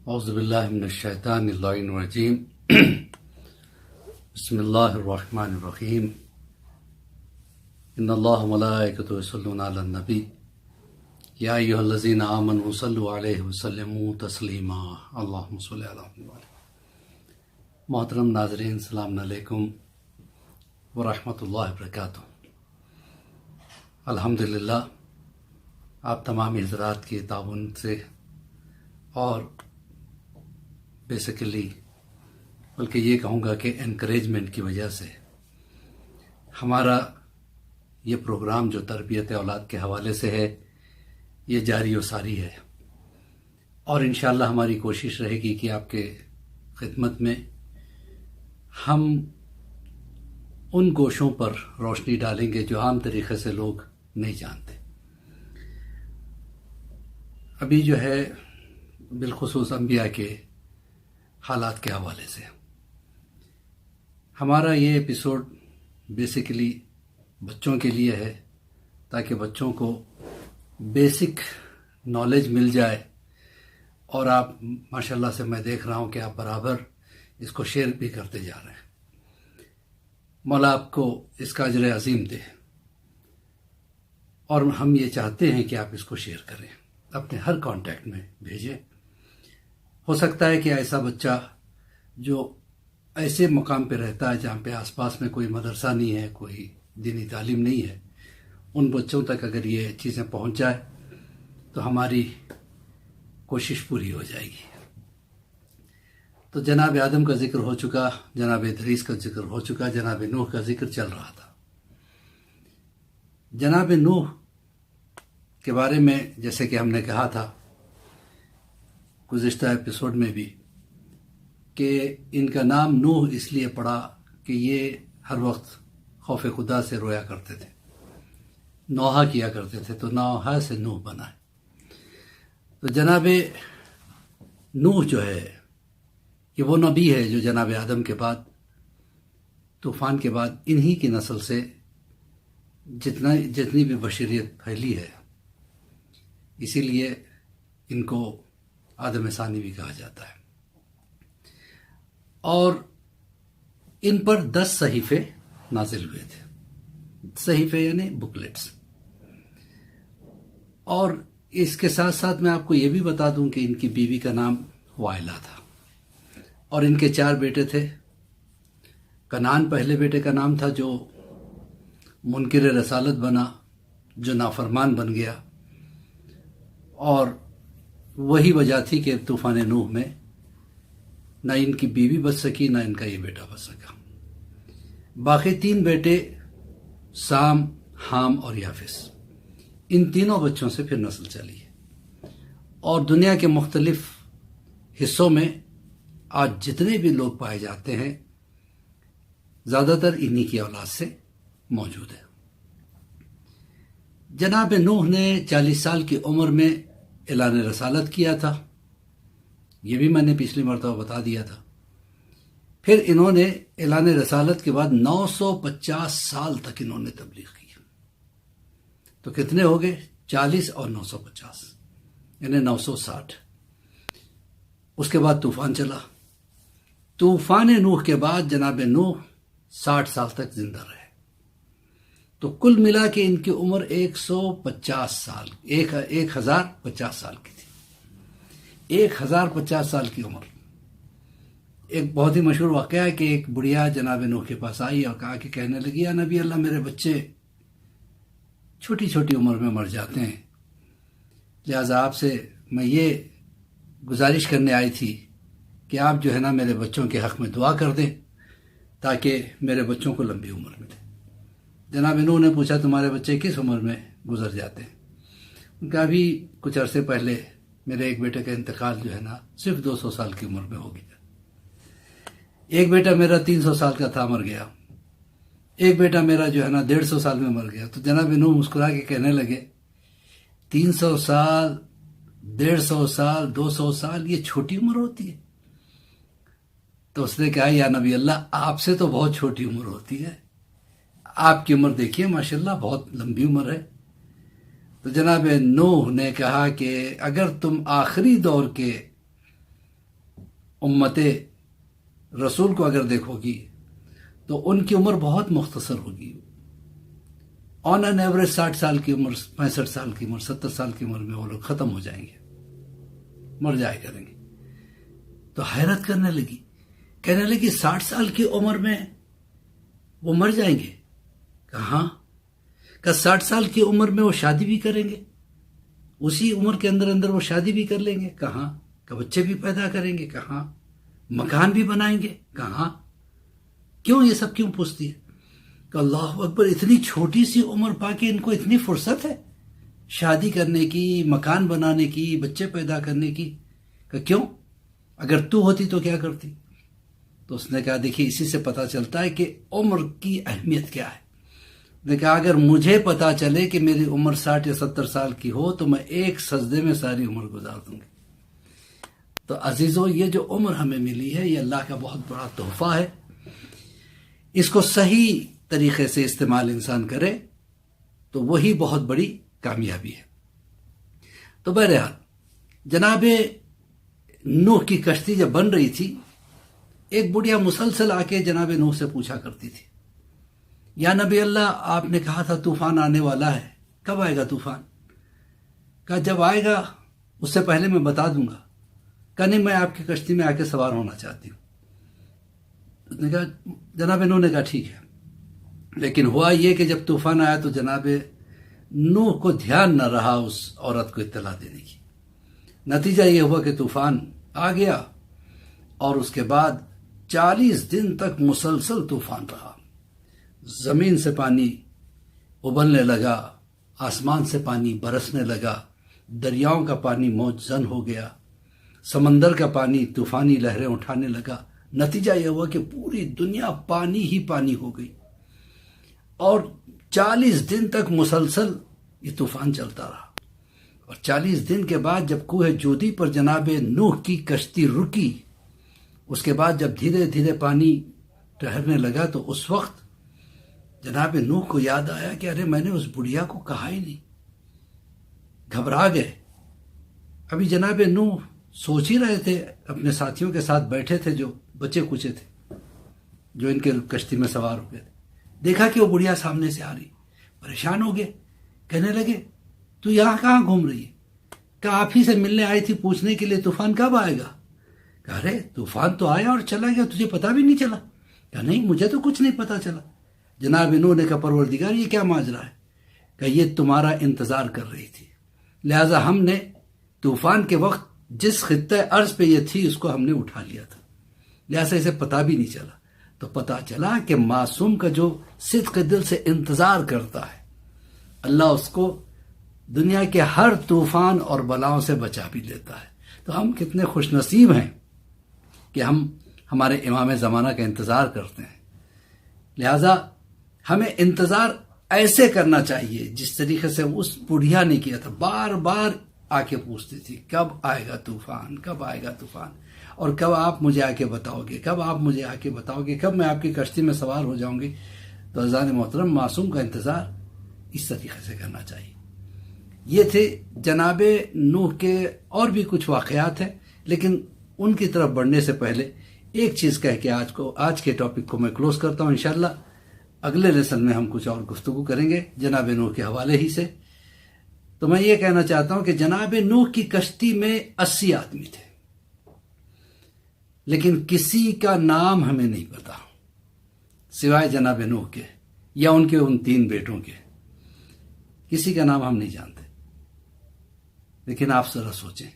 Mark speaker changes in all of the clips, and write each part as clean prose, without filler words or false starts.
Speaker 1: اعوذ باللہ من الشیطان اللعین الرجیم بسم اللہ الرحمن الرحیم ان اللہ وملائکتہ یصلون علی النبی یا ایھا الذین آمنوا صلوا علیہ وسلموا تسلیما اللہم صلی علی محمد۔ محترم ناظرین، السلام علیکم ورحمۃ اللہ وبرکاتہ۔ الحمدللہ آپ تمام حضرات کے تعاون سے اور بیسیکلی بلکہ یہ کہوں گا کہ انکریجمنٹ کی وجہ سے ہمارا یہ پروگرام جو تربیت اولاد کے حوالے سے ہے یہ جاری و ساری ہے، اور انشاءاللہ ہماری کوشش رہے گی کہ آپ کے خدمت میں ہم ان گوشوں پر روشنی ڈالیں گے جو عام طریقے سے لوگ نہیں جانتے۔ ابھی جو ہے بالخصوص انبیاء کے حالات کے حوالے سے ہمارا یہ ایپیسوڈ بیسیکلی بچوں کے لیے ہے، تاکہ بچوں کو بیسک نالج مل جائے، اور آپ ماشاءاللہ سے میں دیکھ رہا ہوں کہ آپ برابر اس کو شیئر بھی کرتے جا رہے ہیں۔ مولا آپ کو اس کا اجر عظیم دے، اور ہم یہ چاہتے ہیں کہ آپ اس کو شیئر کریں، اپنے ہر کانٹیکٹ میں بھیجیں۔ ہو سکتا ہے کہ ایسا بچہ جو ایسے مقام پہ رہتا ہے جہاں پہ آس پاس میں کوئی مدرسہ نہیں ہے، کوئی دینی تعلیم نہیں ہے، ان بچوں تک اگر یہ چیزیں پہنچ جائے تو ہماری کوشش پوری ہو جائے گی۔ تو جناب آدم کا ذکر ہو چکا، جناب ادریس کا ذکر ہو چکا، جناب نوح کا ذکر چل رہا تھا۔ جناب نوح کے بارے میں جیسے کہ ہم نے کہا تھا گزشتہ ایپیسوڈ میں بھی کہ ان کا نام نوح اس لیے پڑا کہ یہ ہر وقت خوف خدا سے رویا کرتے تھے، نوحہ کیا کرتے تھے، تو نوحہ سے نوح بنا ہے۔ تو جناب نوح جو ہے یہ وہ نبی ہے جو جناب آدم کے بعد، طوفان کے بعد انہی کی نسل سے جتنی بھی بشریت پھیلی ہے، اسی لیے ان کو آدم ثانی بھی کہا جاتا ہے۔ اور ان پر 10 صحیفے نازل ہوئے تھے، صحیفے یعنی بکلیٹس۔ اور اس کے ساتھ ساتھ میں آپ کو یہ بھی بتا دوں کہ ان کی بیوی کا نام وائلہ تھا، اور ان کے 4 بیٹے تھے۔ کنعان پہلے بیٹے کا نام تھا جو منکر رسالت بنا، جو نافرمان بن گیا، اور وہی وجہ تھی کہ طوفان نوح میں نہ ان کی بیوی بچ سکی، نہ ان کا یہ بیٹا بچ سکا۔ باقی 3 بیٹے سام، حام اور یافس، ان تینوں بچوں سے پھر نسل چلی ہے، اور دنیا کے مختلف حصوں میں آج جتنے بھی لوگ پائے جاتے ہیں زیادہ تر انہی کی اولاد سے موجود ہے۔ جناب نوح نے 40 سال کی عمر میں اعلان رسالت کیا تھا، یہ بھی میں نے پچھلی مرتبہ بتا دیا تھا۔ پھر انہوں نے اعلان رسالت کے بعد 950 سال تک انہوں نے تبلیغ کی۔ تو کتنے ہو گئے؟ 40 اور 950 یعنی 960۔ اس کے بعد طوفان چلا۔ طوفان نوح کے بعد جناب نوح 60 سال تک زندہ رہے، تو کل ملا کے ان کی عمر 150 سال، 1050 سال کی تھی۔ 1050 سال کی عمر۔ ایک بہت ہی مشہور واقعہ ہے کہ ایک بڑھیا جناب نوح کے پاس آئی اور کہا کہ کہنے لگی، یا نبی اللہ، میرے بچے چھوٹی چھوٹی عمر میں مر جاتے ہیں، لہذا آپ سے میں یہ گزارش کرنے آئی تھی کہ آپ جو ہے نا میرے بچوں کے حق میں دعا کر دیں تاکہ میرے بچوں کو لمبی عمر ملے۔ جناب نوح نے پوچھا تمہارے بچے کس عمر میں گزر جاتے ہیں؟ ان کا ابھی کچھ عرصے پہلے میرے ایک بیٹے کا انتقال جو ہے نا صرف 200 سال کی عمر میں ہو گیا۔ ایک بیٹا میرا 300 سال کا تھا، مر گیا۔ ایک بیٹا میرا جو ہے نا 150 سال میں مر گیا۔ تو جناب نوح مسکرا کے کہنے لگے 300 سال، 150 سال، 200 سال یہ چھوٹی عمر ہوتی ہے؟ تو اس نے کہا، یا نبی اللہ، آپ سے تو بہت چھوٹی عمر ہوتی ہے، آپ کی عمر دیکھیے ماشاءاللہ بہت لمبی عمر ہے۔ تو جناب نوح نے کہا کہ اگر تم آخری دور کے امت رسول کو اگر دیکھو گی تو ان کی عمر بہت مختصر ہوگی. آن این ایوریج 60 سال کی عمر، 65 سال کی عمر، 70 سال کی عمر میں وہ لوگ ختم ہو جائیں گے، مر جائے کریں گے. تو حیرت کرنے لگی، کہنے لگی 60 سال کی عمر میں وہ مر جائیں گے؟ کہاں؟ کہ 60 سال کی عمر میں وہ شادی بھی کریں گے، اسی عمر کے اندر اندر وہ شادی بھی کر لیں گے. کہاں؟ کہ بچے بھی پیدا کریں گے. کہاں؟ مکان بھی بنائیں گے. کہاں؟ کیوں یہ سب کیوں پوچھتی ہے؟ کہ اللہ اکبر، اتنی چھوٹی سی عمر پا کے ان کو اتنی فرصت ہے شادی کرنے کی، مکان بنانے کی، بچے پیدا کرنے کی. کہ کیوں؟ اگر تو ہوتی تو کیا کرتی؟ تو اس نے کہا دیکھیے اسی سے پتہ چلتا ہے کہ عمر کی اہمیت کیا ہے. نے کہا اگر مجھے پتا چلے کہ میری عمر 60 یا 70 سال کی ہو تو میں ایک سجدے میں ساری عمر گزار دوں گی. تو عزیزو، یہ جو عمر ہمیں ملی ہے یہ اللہ کا بہت بڑا تحفہ ہے. اس کو صحیح طریقے سے استعمال انسان کرے تو وہی بہت بڑی کامیابی ہے. تو بہرحال جناب نوح کی کشتی جب بن رہی تھی، ایک بڑھیا مسلسل آ کے جناب نوح سے پوچھا کرتی تھی، یا نبی اللہ آپ نے کہا تھا طوفان آنے والا ہے، کب آئے گا طوفان؟ کہا جب آئے گا اس سے پہلے میں بتا دوں گا. کہا نہیں، میں آپ کی کشتی میں آ کے سوار ہونا چاہتی ہوں. اس نے کہا، جناب نوح نے کہا ٹھیک ہے. لیکن ہوا یہ کہ جب طوفان آیا تو جناب نوح کو دھیان نہ رہا اس عورت کو اطلاع دینے کی. نتیجہ یہ ہوا کہ طوفان آ گیا اور اس کے بعد 40 دن تک مسلسل طوفان رہا. زمین سے پانی ابلنے لگا، آسمان سے پانی برسنے لگا، دریاؤں کا پانی موج زن ہو گیا، سمندر کا پانی طوفانی لہریں اٹھانے لگا. نتیجہ یہ ہوا کہ پوری دنیا پانی ہی پانی ہو گئی اور 40 دن تک مسلسل یہ طوفان چلتا رہا. اور 40 دن کے بعد جب کوہ جودی پر جناب نوح کی کشتی رکی، اس کے بعد جب دھیرے دھیرے پانی ٹھہرنے لگا تو اس وقت جناب نوح کو یاد آیا کہ ارے میں نے اس بڑھیا کو کہا ہی نہیں. گھبرا گئے. ابھی جناب نوح سوچ ہی رہے تھے، اپنے ساتھیوں کے ساتھ بیٹھے تھے جو بچے کچے تھے جو ان کے کشتی میں سوار ہو گئے تھے. دیکھا کہ وہ بڑھیا سامنے سے آ رہی، پریشان ہو گئے. کہنے لگے تو یہاں کہاں گھوم رہی ہے؟ کہ آپ ہی سے ملنے آئی تھی پوچھنے کے لیے طوفان کب آئے گا. کہ ارے طوفان تو آیا اور چلا گیا، تجھے پتا بھی نہیں چلا. کہ نہیں، مجھے تو کچھ نہیں پتا چلا. جناب نوح نے کہا پروردگار یہ کیا ماجرا ہے؟ کہ یہ تمہارا انتظار کر رہی تھی، لہٰذا ہم نے طوفان کے وقت جس خطہ ارض پہ یہ تھی اس کو ہم نے اٹھا لیا تھا، لہٰذا اسے پتا بھی نہیں چلا. تو پتا چلا کہ معصوم کا جو صدق دل سے انتظار کرتا ہے اللہ اس کو دنیا کے ہر طوفان اور بلاؤں سے بچا بھی لیتا ہے. تو ہم کتنے خوش نصیب ہیں کہ ہم ہمارے امام زمانہ کا انتظار کرتے ہیں. لہذا ہمیں انتظار ایسے کرنا چاہیے جس طریقے سے اس بڑھیا نے کیا تھا. بار بار آ کے پوچھتی تھی کب آئے گا طوفان، کب آئے گا طوفان، اور کب آپ مجھے آ کے بتاؤ گے، کب آپ مجھے آ کے بتاؤ گے، کب میں آپ کی کشتی میں سوار ہو جاؤں گی. تو عزیزان محترم، معصوم کا انتظار اس طریقے سے کرنا چاہیے. یہ تھے جناب نوح کے اور بھی کچھ واقعات ہیں، لیکن ان کی طرف بڑھنے سے پہلے ایک چیز کہہ کے آج کے ٹاپک کو میں کلوز کرتا ہوں. انشاءاللہ اگلے لیسن میں ہم کچھ اور گفتگو کریں گے جناب نوح کے حوالے ہی سے. تو میں یہ کہنا چاہتا ہوں کہ جناب نوح کی کشتی میں 80 آدمی تھے، لیکن کسی کا نام ہمیں نہیں پتا سوائے جناب نوح کے یا ان کے ان 3 بیٹوں کے. کسی کا نام ہم نہیں جانتے. لیکن آپ ذرا سوچیں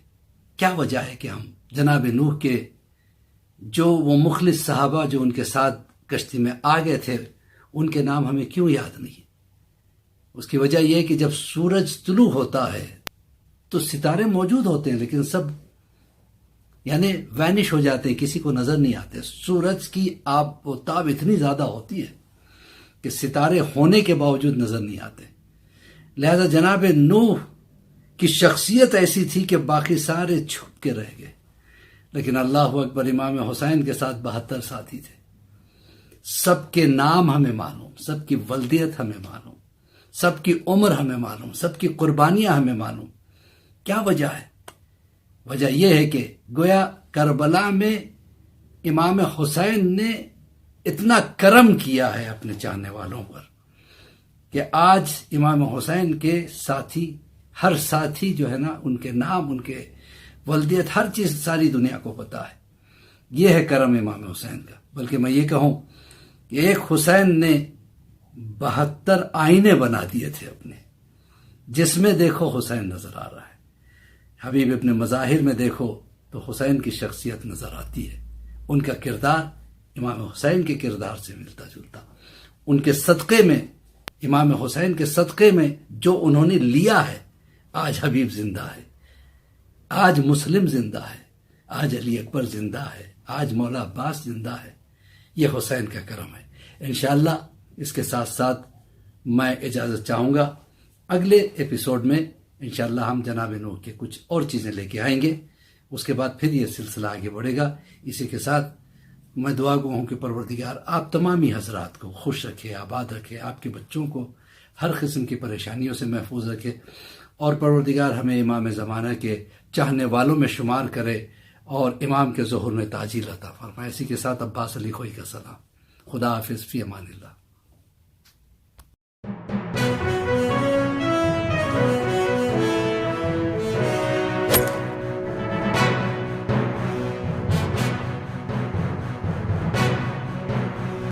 Speaker 1: کیا وجہ ہے کہ ہم جناب نوح کے جو وہ مخلص صحابہ جو ان کے ساتھ کشتی میں آ گئے تھے ان کے نام ہمیں کیوں یاد نہیں؟ اس کی وجہ یہ ہے کہ جب سورج طلوع ہوتا ہے تو ستارے موجود ہوتے ہیں لیکن سب یعنی وینش ہو جاتے ہیں، کسی کو نظر نہیں آتے. سورج کی آب و تاب اتنی زیادہ ہوتی ہے کہ ستارے ہونے کے باوجود نظر نہیں آتے. لہذا جناب نوح کی شخصیت ایسی تھی کہ باقی سارے چھپ کے رہ گئے. لیکن اللہ اکبر، امام حسین کے ساتھ 72 ساتھی تھے. سب کے نام ہمیں معلوم، سب کی ولدیت ہمیں معلوم، سب کی عمر ہمیں معلوم، سب کی قربانیاں ہمیں معلوم. کیا وجہ ہے؟ وجہ یہ ہے کہ گویا کربلا میں امام حسین نے اتنا کرم کیا ہے اپنے چاہنے والوں پر کہ آج امام حسین کے ساتھی، ہر ساتھی جو ہے نا، ان کے نام، ان کے ولدیت، ہر چیز ساری دنیا کو پتہ ہے۔ یہ ہے کرم امام حسین کا۔ بلکہ میں یہ کہوں کہ ایک حسین نے 72 آئینے بنا دیے تھے اپنے، جس میں دیکھو حسین نظر آ رہا ہے۔ حبیب اپنے مظاہر میں دیکھو تو حسین کی شخصیت نظر آتی ہے، ان کا کردار امام حسین کے کردار سے ملتا جلتا۔ ان کے صدقے میں، امام حسین کے صدقے میں جو انہوں نے لیا ہے، آج حبیب زندہ ہے، آج مسلم زندہ ہے، آج علی اکبر زندہ ہے، آج مولا عباس زندہ ہے۔ یہ حسین کا کرم ہے۔ انشاءاللہ اس کے ساتھ ساتھ میں اجازت چاہوں گا، اگلے ایپیسوڈ میں انشاءاللہ ہم جناب نوح کے کچھ اور چیزیں لے کے آئیں گے۔ اس کے بعد پھر یہ سلسلہ آگے بڑھے گا۔ اسی کے ساتھ میں دعا گو ہوں کہ پروردگار آپ تمامی حضرات کو خوش رکھے، آباد رکھے، آپ کے بچوں کو ہر قسم کی پریشانیوں سے محفوظ رکھے، اور پروردگار ہمیں امام زمانہ کے چاہنے والوں میں شمار کرے اور امام کے ظہور میں تاجیل عطا فرمائے۔ اسی کے ساتھ عباس علی خوئی کا سلام۔ خدا حافظ، فی امان اللہ۔